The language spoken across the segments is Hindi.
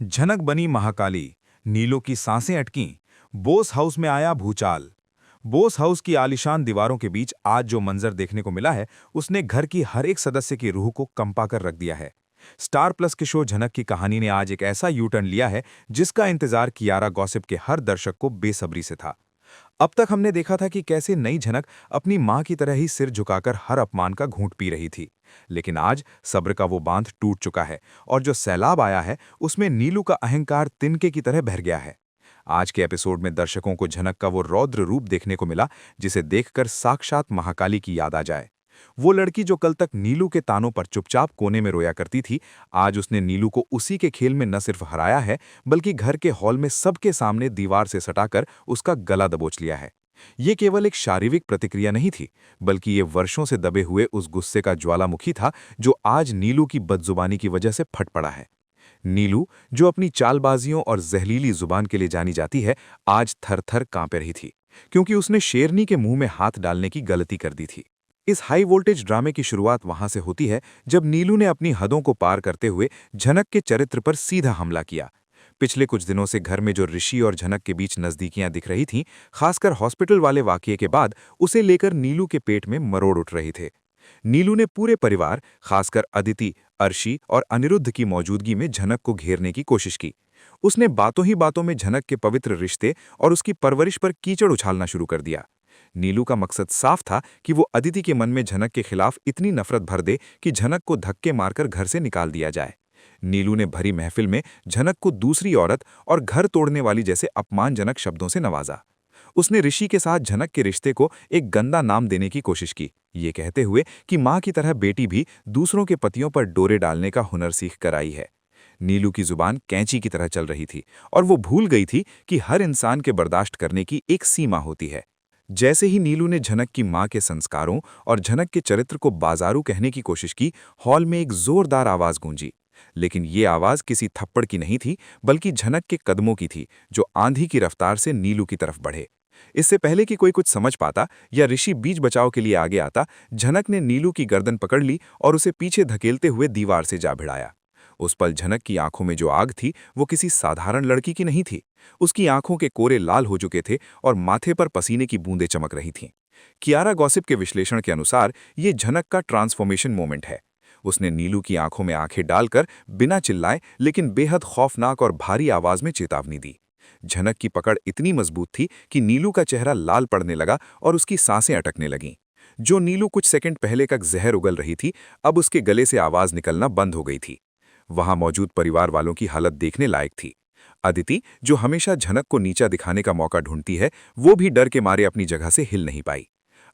झनक बनी महाकाली, नीलों की सांसें अटकीं, बोस हाउस में आया भूचाल। बोस हाउस की आलीशान दीवारों के बीच आज जो मंजर देखने को मिला है, उसने घर की हर एक सदस्य की रूह को कंपा कर रख दिया है। स्टार प्लस के शो झनक की कहानी ने आज एक ऐसा यू टर्न लिया है, जिसका इंतजार कियारा गॉसिप के हर दर्शक को बेसब्री से था। अब तक हमने देखा था कि कैसे नई झनक अपनी मां की तरह ही सिर झुकाकर हर अपमान का घूंट पी रही थी। लेकिन आज सब्र का वो बांध टूट चुका है और जो सैलाब आया है, उसमें नीलू का अहंकार तिनके की तरह भर गया है। आज के एपिसोड में दर्शकों को झनक का वो रौद्र रूप देखने को मिला, जिसे देखकर साक्षात महाकाली की याद आ जाए। वो लड़की जो कल तक नीलू के तानों पर चुपचाप कोने में रोया करती थी, आज उसने नीलू को उसी के खेल में न सिर्फ हराया है, बल्कि घर के हॉल में सबके सामने दीवार से सटाकर उसका गला दबोच लिया है। ये केवल एक शारीरिक प्रतिक्रिया नहीं थी, बल्कि ये वर्षों से दबे हुए उस गुस्से का ज्वालामुखी था, जो आज नीलू की बदजुबानी की वजह से फट पड़ा है। नीलू, जो अपनी चालबाजियों और जहरीली जुबान के लिए जानी जाती है, आज थर-थर कांप रही थी, क्योंकि उसने शेरनी के मुंह में हाथ डालने की गलती कर दी थी। इस हाई वोल्टेज ड्रामे की शुरुआत वहां से होती है, जब नीलू ने अपनी हदों को पार करते हुए झनक के चरित्र पर सीधा हमला किया। पिछले कुछ दिनों से घर में जो ऋषि और झनक के बीच नजदीकियां दिख रही थीं, खासकर हॉस्पिटल वाले वाकये के बाद, उसे लेकर नीलू के पेट में मरोड़ उठ रहे थे। नीलू ने पूरे परिवार, खासकर अदिति, अर्शी और अनिरुद्ध की मौजूदगी में झनक को घेरने की कोशिश की। उसने बातों ही बातों में झनक के पवित्र रिश्ते और उसकी परवरिश पर कीचड़ उछालना शुरू कर दिया। नीलू का मकसद साफ था कि वो अदिति के मन में झनक के खिलाफ इतनी नफरत भर दे कि झनक को धक्के मारकर घर से निकाल दिया जाए। नीलू ने भरी महफिल में झनक को दूसरी औरत और घर तोड़ने वाली जैसे अपमानजनक शब्दों से नवाजा। उसने ऋषि के साथ झनक के रिश्ते को एक गंदा नाम देने की कोशिश की, ये कहते हुए कि मां की तरह बेटी भी दूसरों के पतियों पर डोरे डालने का हुनर सीख कर आई है। नीलू की जुबान कैंची की तरह चल रही थी और वो भूल गई थी कि हर इंसान के बर्दाश्त करने की एक सीमा होती है। जैसे ही नीलू ने झनक की मां के संस्कारों और झनक के चरित्र को बाजारू कहने की कोशिश की, हॉल में एक जोरदार आवाज गूंजी। लेकिन ये आवाज किसी थप्पड़ की नहीं थी, बल्कि झनक के कदमों की थी, जो आंधी की रफ्तार से नीलू की तरफ बढ़े। इससे पहले कि कोई कुछ समझ पाता या ऋषि बीच बचाव के लिए आगे आता, झनक ने नीलू की गर्दन पकड़ ली और उसे पीछे धकेलते हुए दीवार से जा भिड़ाया। उस पल झनक की आंखों में जो आग थी, वो किसी साधारण लड़की की नहीं थी। उसकी आंखों के कोरे लाल हो चुके थे और माथे पर पसीने की बूंदें चमक रही थीं। कियारा गॉसिप के विश्लेषण के अनुसार ये झनक का ट्रांसफॉर्मेशन मोमेंट है। उसने नीलू की आंखों में आंखें डालकर बिना चिल्लाए लेकिन बेहद खौफनाक और भारी आवाज में चेतावनी दी। झनक की पकड़ इतनी मजबूत थी कि नीलू का चेहरा लाल पड़ने लगा और उसकी सांसें अटकने लगीं। जो नीलू कुछ सेकंड पहले तक जहर उगल रही थी, अब उसके गले से आवाज निकलना बंद हो गई थी। वहां मौजूद परिवार वालों की हालत देखने लायक थी। अदिति, जो हमेशा झनक को नीचा दिखाने का मौका ढूंढती है, वो भी डर के मारे अपनी जगह से हिल नहीं पाई।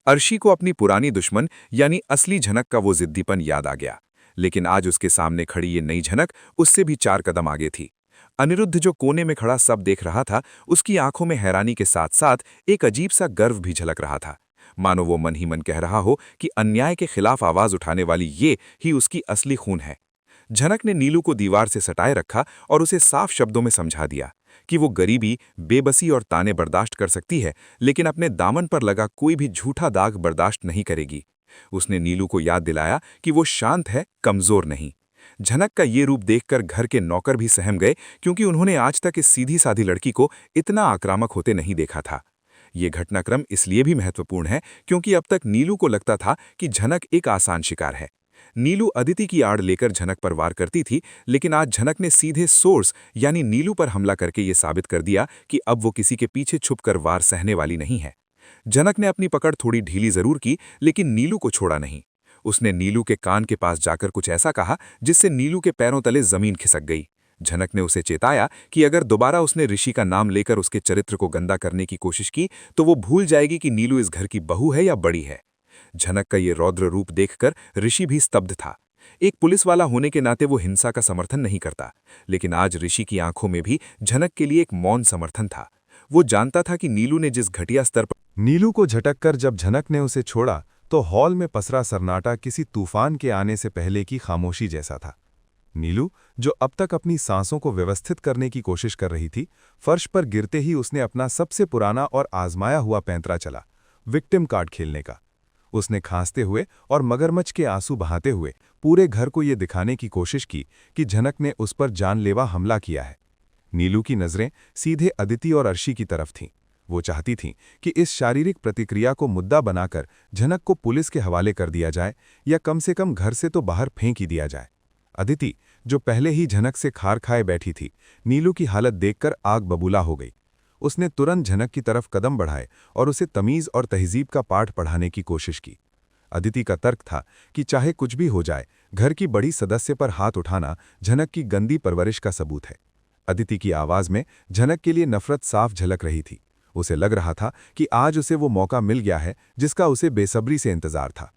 अर्शी को अपनी पुरानी दुश्मन यानी असली झनक का वो जिद्दीपन याद आ गया, लेकिन आज उसके सामने खड़ी ये नई झनक उससे भी 4 कदम आगे थी। अनिरुद्ध, जो कोने में खड़ा सब देख रहा था, उसकी आंखों में हैरानी के साथ साथ एक अजीब सा गर्व भी झलक रहा था, मानो वो मन ही मन कह रहा हो कि अन्याय के खिलाफ आवाज उठाने वाली ये ही उसकी असली खून है। झनक ने नीलू को दीवार से सटाए रखा और उसे साफ शब्दों में समझा दिया कि वो गरीबी, बेबसी और ताने बर्दाश्त कर सकती है, लेकिन अपने दामन पर लगा कोई भी झूठा दाग बर्दाश्त नहीं करेगी। उसने नीलू को याद दिलाया कि वो शांत है, कमजोर नहीं। झनक का ये रूप देखकर घर के नौकर भी सहम गए, क्योंकि उन्होंने आज तक इस सीधी-सादी लड़की को इतना आक्रामक होते नहीं देखा था। ये घटनाक्रम इसलिए भी महत्वपूर्ण है क्योंकि अब तक नीलू को लगता था कि झनक एक आसान शिकार है। नीलू अदिति की आड़ लेकर झनक पर वार करती थी, लेकिन आज झनक ने सीधे सोर्स यानी नीलू पर हमला करके ये साबित कर दिया कि अब वो किसी के पीछे छुपकर वार सहने वाली नहीं है। झनक ने अपनी पकड़ थोड़ी ढीली जरूर की, लेकिन नीलू को छोड़ा नहीं। उसने नीलू के कान के पास जाकर कुछ ऐसा कहा जिससे नीलू के पैरों तले जमीन खिसक गई। झनक ने उसे चेताया कि अगर दोबारा उसने ऋषि का नाम लेकर उसके चरित्र को गंदा करने की कोशिश की, तो वो भूल जाएगी कि नीलू इस घर की बहू है या बड़ी है। झनक का ये रौद्र रूप देखकर ऋषि भी स्तब्ध था। एक पुलिस वाला होने के नाते वो हिंसा का समर्थन नहीं करता, लेकिन आज ऋषि की आंखों में भी झनक के लिए एक मौन समर्थन था। वो जानता था कि नीलू ने जिस घटिया स्तर पर नीलू को झटककर जब झनक ने उसे छोड़ा, तो हॉल में पसरा सन्नाटा किसी तूफान के आने से पहले की खामोशी जैसा था। नीलू, जो अब तक अपनी सांसों को व्यवस्थित करने की कोशिश कर रही थी, फर्श पर गिरते ही उसने अपना सबसे पुराना और आजमाया हुआ पैंतरा चला, विक्टिम कार्ड खेलने का। उसने खांसते हुए और मगरमच्छ के आंसू बहाते हुए पूरे घर को ये दिखाने की कोशिश की कि झनक ने उस पर जानलेवा हमला किया है। नीलू की नज़रें सीधे अदिति और अर्शी की तरफ थीं। वो चाहती थीं कि इस शारीरिक प्रतिक्रिया को मुद्दा बनाकर झनक को पुलिस के हवाले कर दिया जाए या कम से कम घर से तो बाहर फेंक ही दिया जाए। अदिति, जो पहले ही झनक से खार खाए बैठी थी, नीलू की हालत देखकर आग बबूला हो गई। उसने तुरंत झनक की तरफ कदम बढ़ाए और उसे तमीज़ और तहजीब का पाठ पढ़ाने की कोशिश की। अदिति का तर्क था कि चाहे कुछ भी हो जाए, घर की बड़ी सदस्य पर हाथ उठाना झनक की गंदी परवरिश का सबूत है। अदिति की आवाज़ में झनक के लिए नफरत साफ झलक रही थी। उसे लग रहा था कि आज उसे वो मौका मिल गया है जिसका उसे बेसब्री से इंतजार था।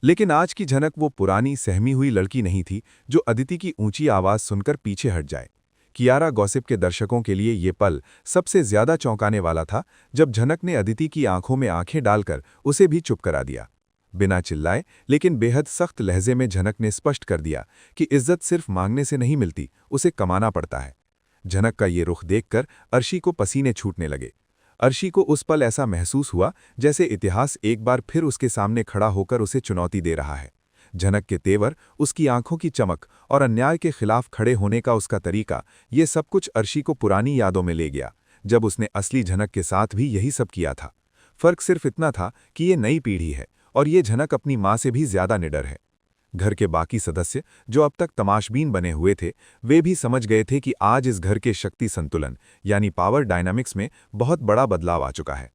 लेकिन आज की झनक वो पुरानी सहमी हुई लड़की नहीं थी जो अदिति की ऊंची आवाज़ सुनकर पीछे हट जाए। कियारा गॉसिप के दर्शकों के लिए ये पल सबसे ज्यादा चौंकाने वाला था जब झनक ने अदिति की आंखों में आंखें डालकर उसे भी चुप करा दिया। बिना चिल्लाए लेकिन बेहद सख्त लहजे में झनक ने स्पष्ट कर दिया कि इज्जत सिर्फ मांगने से नहीं मिलती, उसे कमाना पड़ता है। झनक का ये रुख देखकर अर्शी को पसीने छूटने लगे। अर्शी को उस पल ऐसा महसूस हुआ जैसे इतिहास एक बार फिर उसके सामने खड़ा होकर उसे चुनौती दे रहा है। झनक के तेवर, उसकी आंखों की चमक और अन्याय के खिलाफ खड़े होने का उसका तरीका, ये सब कुछ अर्शी को पुरानी यादों में ले गया, जब उसने असली झनक के साथ भी यही सब किया था। फर्क सिर्फ इतना था कि ये नई पीढ़ी है और ये झनक अपनी माँ से भी ज्यादा निडर है। घर के बाकी सदस्य, जो अब तक तमाशबीन बने हुए थे, वे भी समझ गए थे कि आज इस घर के शक्ति संतुलन यानी पावर डायनामिक्स में बहुत बड़ा बदलाव आ चुका है।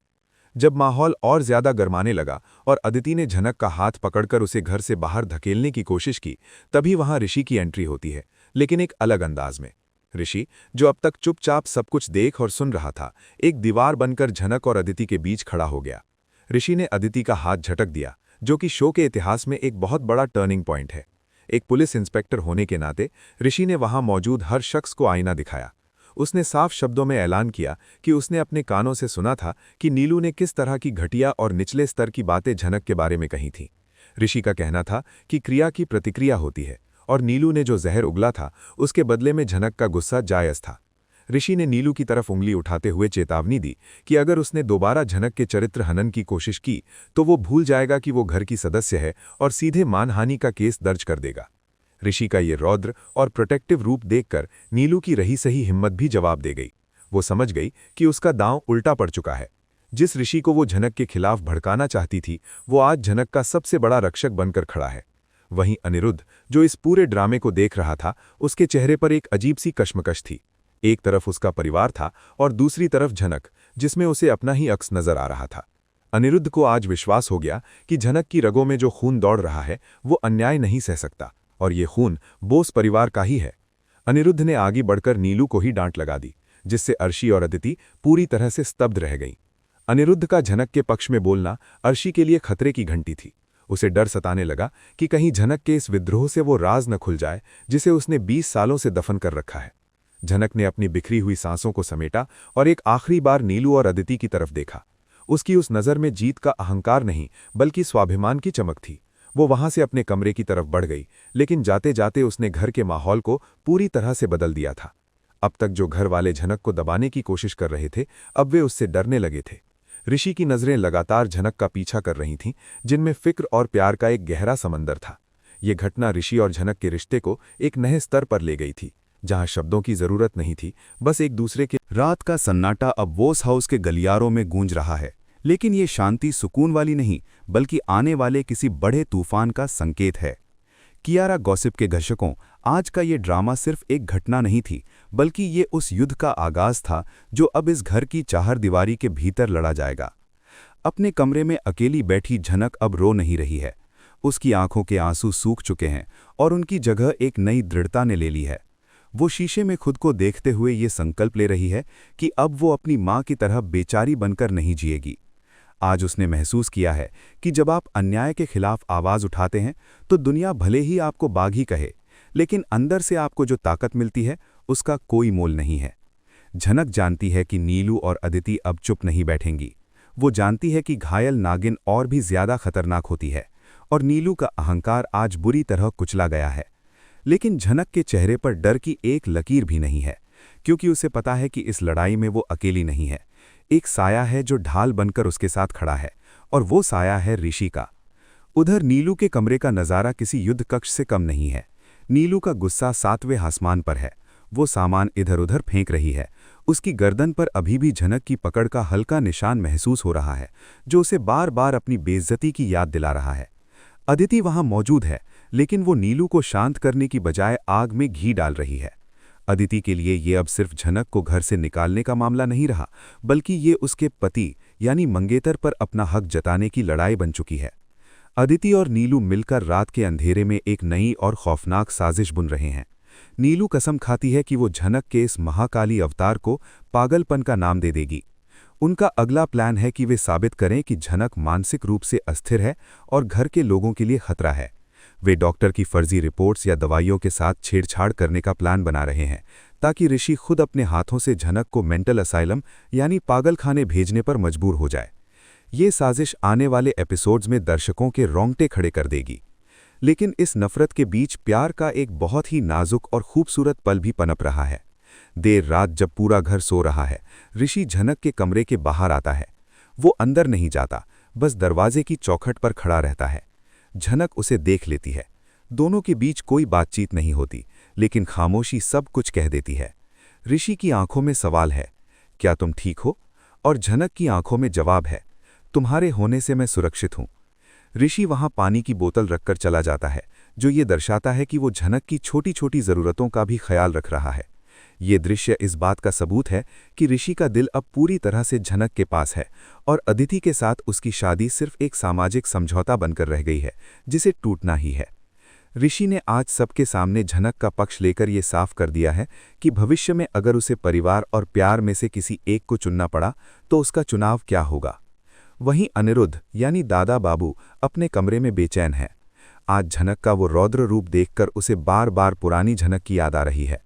जब माहौल और ज्यादा गरमाने लगा और अदिति ने झनक का हाथ पकड़कर उसे घर से बाहर धकेलने की कोशिश की, तभी वहां ऋषि की एंट्री होती है, लेकिन एक अलग अंदाज में। ऋषि, जो अब तक चुपचाप सब कुछ देख और सुन रहा था, एक दीवार बनकर झनक और अदिति के बीच खड़ा हो गया। ऋषि ने अदिति का हाथ झटक दिया, जो कि शो के इतिहास में एक बहुत बड़ा टर्निंग पॉइंट है। एक पुलिस इंस्पेक्टर होने के नाते ऋषि ने वहां मौजूद हर शख्स को आईना दिखाया। उसने साफ शब्दों में ऐलान किया कि उसने अपने कानों से सुना था कि नीलू ने किस तरह की घटिया और निचले स्तर की बातें झनक के बारे में कही थीं। ऋषि का कहना था कि क्रिया की प्रतिक्रिया होती है और नीलू ने जो जहर उगला था उसके बदले में झनक का गुस्सा जायज़ था। ऋषि ने नीलू की तरफ उंगली उठाते हुए चेतावनी दी कि अगर उसने दोबारा झनक के चरित्र हनन की कोशिश की तो वो भूल जाएगा कि वो घर की सदस्य है और सीधे मानहानि का केस दर्ज कर देगा। ऋषि का ये रौद्र और प्रोटेक्टिव रूप देखकर नीलू की रही सही हिम्मत भी जवाब दे गई। वो समझ गई कि उसका दांव उल्टा पड़ चुका है। जिस ऋषि को वो झनक के खिलाफ भड़काना चाहती थी, वो आज झनक का सबसे बड़ा रक्षक बनकर खड़ा है। वहीं अनिरुद्ध, जो इस पूरे ड्रामे को देख रहा था, उसके चेहरे पर एक अजीब सी कश्मकश थी। एक तरफ उसका परिवार था और दूसरी तरफ झनक, जिसमें उसे अपना ही अक्स नजर आ रहा था। अनिरुद्ध को आज विश्वास हो गया कि झनक की रगों में जो खून दौड़ रहा है वो अन्याय नहीं सह सकता और ये खून बोस परिवार का ही है। अनिरुद्ध ने आगे बढ़कर नीलू को ही डांट लगा दी, जिससे अर्शी और अदिति पूरी तरह से स्तब्ध रह गईं। अनिरुद्ध का झनक के पक्ष में बोलना अर्शी के लिए खतरे की घंटी थी। उसे डर सताने लगा कि कहीं झनक के इस विद्रोह से वो राज न खुल जाए जिसे उसने 20 सालों से दफन कर रखा है। झनक ने अपनी बिखरी हुई सांसों को समेटा और एक आखिरी बार नीलू और अदिति की तरफ देखा। उसकी उस नज़र में जीत का अहंकार नहीं बल्कि स्वाभिमान की चमक थी। वो वहां से अपने कमरे की तरफ बढ़ गई, लेकिन जाते जाते उसने घर के माहौल को पूरी तरह से बदल दिया था। अब तक जो घर वाले झनक को दबाने की कोशिश कर रहे थे, अब वे उससे डरने लगे थे। ऋषि की नज़रें लगातार झनक का पीछा कर रही थीं, जिनमें फिक्र और प्यार का एक गहरा समंदर था। ये घटना ऋषि और झनक के रिश्ते को एक नए स्तर पर ले गई थी, जहां शब्दों की जरूरत नहीं थी, बस एक दूसरे के। रात का सन्नाटा अब बोस हाउस के गलियारों में गूंज रहा है, लेकिन ये शांति सुकून वाली नहीं बल्कि आने वाले किसी बड़े तूफान का संकेत है। कियारा गॉसिप के दर्शकों, आज का ये ड्रामा सिर्फ एक घटना नहीं थी, बल्कि ये उस युद्ध का आगाज था जो अब इस घर की चारदीवारी के भीतर लड़ा जाएगा। अपने कमरे में अकेली बैठी झनक अब रो नहीं रही है। उसकी आंखों के आंसू सूख चुके हैं और उनकी जगह एक नई दृढ़ता ने ले ली है। वो शीशे में खुद को देखते हुए ये संकल्प ले रही है कि अब वो अपनी माँ की तरह बेचारी बनकर नहीं जिएगी। आज उसने महसूस किया है कि जब आप अन्याय के खिलाफ आवाज उठाते हैं तो दुनिया भले ही आपको बागी कहे, लेकिन अंदर से आपको जो ताकत मिलती है उसका कोई मोल नहीं है। झनक जानती है कि नीलू और अदिति अब चुप नहीं बैठेंगी। वो जानती है कि घायल नागिन और भी ज्यादा खतरनाक होती है और नीलू का अहंकार आज बुरी तरह कुचला गया है। लेकिन झनक के चेहरे पर डर की एक लकीर भी नहीं है, क्योंकि उसे पता है कि इस लड़ाई में वो अकेली नहीं है। एक साया है जो ढाल बनकर उसके साथ खड़ा है, और वो साया है ऋषि का। उधर नीलू के कमरे का नज़ारा किसी युद्ध कक्ष से कम नहीं है। नीलू का गुस्सा 7वें आसमान पर है। वो सामान इधर उधर फेंक रही है। उसकी गर्दन पर अभी भी झनक की पकड़ का हल्का निशान महसूस हो रहा है, जो उसे बार बार अपनी बेइज्जती की याद दिला रहा है। अदिति वहां मौजूद है, लेकिन वो नीलू को शांत करने की बजाय आग में घी डाल रही है। अदिति के लिए ये अब सिर्फ झनक को घर से निकालने का मामला नहीं रहा, बल्कि ये उसके पति यानी मंगेतर पर अपना हक जताने की लड़ाई बन चुकी है। अदिति और नीलू मिलकर रात के अंधेरे में एक नई और खौफनाक साजिश बुन रहे हैं। नीलू कसम खाती है कि वो झनक के इस महाकाली अवतार को पागलपन का नाम दे देगी। उनका अगला प्लान है कि वे साबित करें कि झनक मानसिक रूप से अस्थिर है और घर के लोगों के लिए खतरा है। वे डॉक्टर की फर्जी रिपोर्ट्स या दवाइयों के साथ छेड़छाड़ करने का प्लान बना रहे हैं, ताकि ऋषि खुद अपने हाथों से झनक को मेंटल असाइलम यानी पागलखाने भेजने पर मजबूर हो जाए। ये साजिश आने वाले एपिसोड्स में दर्शकों के रोंगटे खड़े कर देगी। लेकिन इस नफरत के बीच प्यार का एक बहुत ही नाजुक और खूबसूरत पल भी पनप रहा है। देर रात जब पूरा घर सो रहा है, ऋषि झनक के कमरे के बाहर आता है। वो अंदर नहीं जाता, बस दरवाजे की चौखट पर खड़ा रहता है। झनक उसे देख लेती है। दोनों के बीच कोई बातचीत नहीं होती, लेकिन खामोशी सब कुछ कह देती है। ऋषि की आंखों में सवाल है, क्या तुम ठीक हो? और झनक की आंखों में जवाब है, तुम्हारे होने से मैं सुरक्षित हूं। ऋषि वहां पानी की बोतल रखकर चला जाता है, जो ये दर्शाता है कि वो झनक की छोटी छोटी ज़रूरतों का भी ख्याल रख रहा है। ये दृश्य इस बात का सबूत है कि ऋषि का दिल अब पूरी तरह से झनक के पास है और अदिति के साथ उसकी शादी सिर्फ एक सामाजिक समझौता बनकर रह गई है, जिसे टूटना ही है। ऋषि ने आज सबके सामने झनक का पक्ष लेकर ये साफ कर दिया है कि भविष्य में अगर उसे परिवार और प्यार में से किसी एक को चुनना पड़ा तो उसका चुनाव क्या होगा। वहीं अनिरुद्ध यानी दादा बाबू अपने कमरे में बेचैन है। आज झनक का वो रौद्र रूप देखकर उसे बार बार पुरानी झनक की याद आ रही है।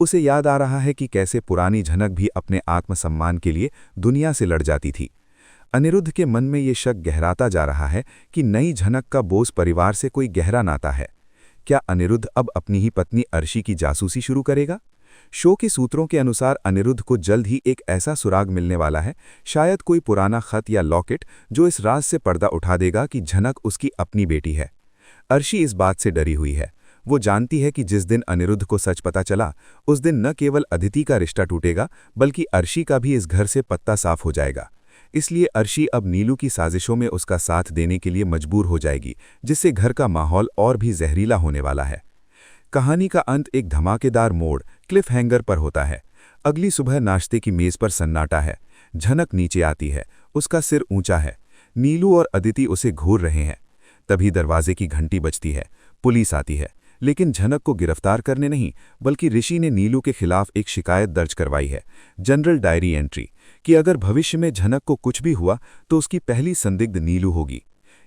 उसे याद आ रहा है कि कैसे पुरानी झनक भी अपने आत्मसम्मान के लिए दुनिया से लड़ जाती थी। अनिरुद्ध के मन में ये शक गहराता जा रहा है कि नई झनक का बोस परिवार से कोई गहरा नाता है। क्या अनिरुद्ध अब अपनी ही पत्नी अर्शी की जासूसी शुरू करेगा? शो के सूत्रों के अनुसार अनिरुद्ध को जल्द ही एक ऐसा सुराग मिलने वाला है, शायद कोई पुराना खत या लॉकेट, जो इस राज से पर्दा उठा देगा कि झनक उसकी अपनी बेटी है। अर्शी इस बात से डरी हुई है। वो जानती है कि जिस दिन अनिरुद्ध को सच पता चला, उस दिन न केवल अदिति का रिश्ता टूटेगा, बल्कि अर्शी का भी इस घर से पत्ता साफ हो जाएगा। इसलिए अर्शी अब नीलू की साजिशों में उसका साथ देने के लिए मजबूर हो जाएगी, जिससे घर का माहौल और भी जहरीला होने वाला है। कहानी का अंत एक धमाकेदार मोड़ क्लिफ हैंगर पर होता है। अगली सुबह नाश्ते की मेज पर सन्नाटा है। झनक नीचे आती है, उसका सिर ऊंचा है। नीलू और अदिति उसे घूर रहे हैं। तभी दरवाजे की घंटी बजती है। पुलिस आती है, लेकिन झनक को गिरफ्तार करने नहीं, बल्कि ऋषि ने नीलू के खिलाफ एक शिकायत दर्ज करवाई है, जनरल डायरी एंट्री, कि अगर भविष्य में झनक को कुछ भी हुआ तो उसकी पहली संदिग्ध नीलू होगी।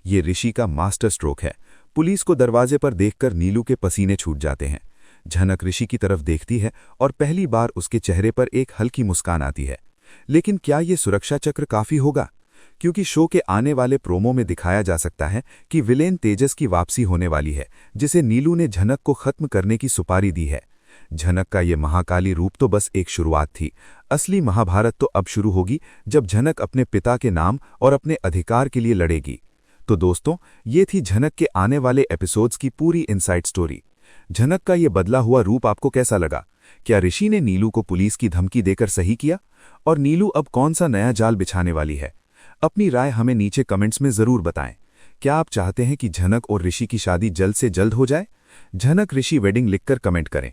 ये ऋषि का मास्टर स्ट्रोक है। पुलिस को दरवाजे पर देखकर नीलू के पसीने छूट जाते हैं। झनक ऋषि की तरफ देखती है और पहली बार उसके चेहरे पर एक हल्की मुस्कान आती है। लेकिन क्या ये सुरक्षा चक्र काफी होगा? क्योंकि शो के आने वाले प्रोमो में दिखाया जा सकता है कि विलेन तेजस की वापसी होने वाली है, जिसे नीलू ने झनक को खत्म करने की सुपारी दी है। झनक का ये महाकाली रूप तो बस एक शुरुआत थी। असली महाभारत तो अब शुरू होगी, जब झनक अपने पिता के नाम और अपने अधिकार के लिए लड़ेगी। तो दोस्तों, ये थी झनक के आने वाले एपिसोड्स की पूरी इनसाइड स्टोरी। झनक का ये बदला हुआ रूप आपको कैसा लगा? क्या ऋषि ने नीलू को पुलिस की धमकी देकर सही किया? और नीलू अब कौन सा नया जाल बिछाने वाली है? अपनी राय हमें नीचे कमेंट्स में जरूर बताएं। क्या आप चाहते हैं कि झनक और ऋषि की शादी जल्द से जल्द हो जाए? झनक ऋषि वेडिंग लिखकर कमेंट करें।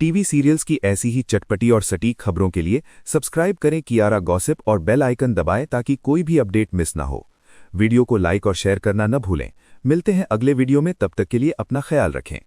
टीवी सीरियल्स की ऐसी ही चटपटी और सटीक खबरों के लिए सब्सक्राइब करें कियारा गॉसिप और बेल आइकन दबाएं, ताकि कोई भी अपडेट मिस ना हो। वीडियो को लाइक और शेयर करना न भूलें। मिलते हैं अगले वीडियो में, तब तक के लिए अपना ख्याल रखें।